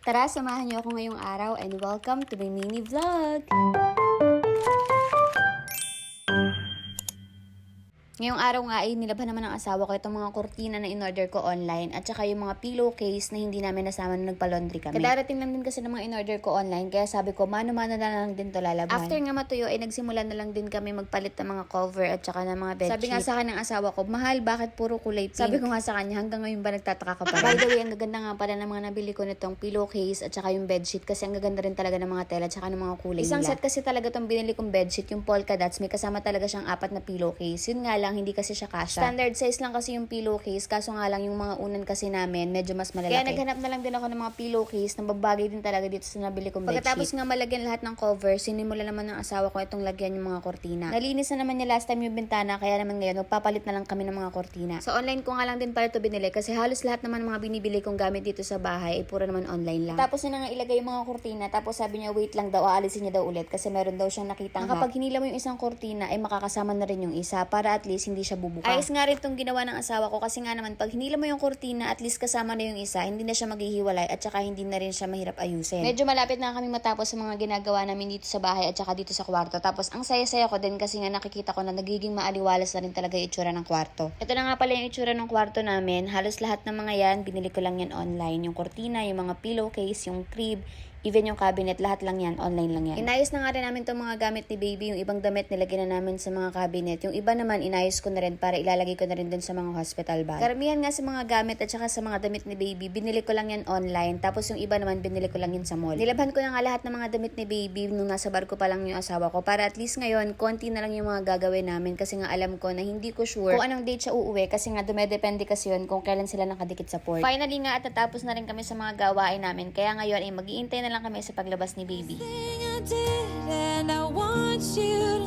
Tara, samahan niyo ako ngayong araw and welcome to my mini vlog! Ngayong araw nga ay nilabhan naman ng asawa ko itong mga kurtina na in-order ko online at saka yung mga pillowcase na hindi namin nasama nung nagpa-laundry kami. Kadarating lang din kasi ng mga in-order ko online kaya sabi ko mano-mano na lang din to lalabhan. After nga matuyo ay nagsimula na lang din kami magpalit ng mga cover at saka ng mga bedsheet. Sabi nga sa akin ng asawa ko, mahal bakit puro kulay pink? Sabi ko nga sa kanya hanggang ngayon ba nagtataka ka pa? By the way, ang gaganda nga pala ng mga nabili ko nitong pillowcase at saka yung bedsheet kasi ang gaganda rin talaga ng mga tela at saka ng mga kulay nila. Isang set kasi talaga tong binili kong bedsheet, yung polka dots, may kasama talaga siyang 4 na pillowcase. Yun nga lang, hindi kasi siya kasha. Standard size lang kasi yung pillowcase, kaso nga lang yung mga unan kasi namin, medyo mas malalaki. Kaya naghanap na lang din ako ng mga pillowcase na babagay din talaga dito sa nabili kong bedsheet. Pagkatapos nga malagyan lahat ng cover, sinimula naman ng asawa ko itong lagyan yung mga kortina. Nalinis na naman niya last time yung bintana, kaya naman ngayon, magpapalit na lang kami ng mga kortina. So online ko nga lang din pala ito binili kasi halos lahat naman ng mga binibili kong gamit dito sa bahay ay puro naman online lang. Tapos na nga ilagay yung mga kortina, tapos sabi niya wait lang daw, aalisin niya daw ulit kasi meron daw siyang nakitang kapag hinila mo yung isang kortina ay makakasama na rin yung isa para at least hindi siya bubuka. Ayos nga rin itong ginawa ng asawa ko kasi nga naman pag hinila mo yung kortina at least kasama na yung isa, hindi na siya maghihiwalay at saka hindi na rin siya mahirap ayusin. Medyo malapit na kami matapos sa mga ginagawa namin dito sa bahay at saka dito sa kwarto. Tapos ang saya-saya ko din kasi nga nakikita ko na nagiging maaliwalas na rin talaga yung itsura ng kwarto. Ito na nga pala yung itsura ng kwarto namin. Halos lahat ng mga yan, binili ko lang yan online. Yung kortina, yung mga pillowcase, yung crib, even yung cabinet, lahat lang yan, online lang yan. Inayos na nga rin namin itong mga gamit ni baby. Yung ibang damit nilagyan na namin sa mga cabinet. Yung iba naman, inayos ko na rin para ilalagay ko na rin dun sa mga hospital bag. Karamihan nga sa mga gamit at saka sa mga damit ni baby, binili ko lang yan online. Tapos yung iba naman, binili ko lang yan sa mall. Nilabhan ko na nga lahat ng mga damit ni baby nung nasa barko pa lang yung asawa ko. Para at least ngayon, konti na lang yung mga gagawin namin. Kasi nga alam ko na hindi ko sure kung anong date siya uuwi. Kasi nga dumedepende kasi yun kung kailan sila nakadikit sa port. Finally nga at natapos na rin kami sa mga gawain namin. Kaya ngayon ay mag-iintay na lang kami sa paglabas ni baby. And I want you to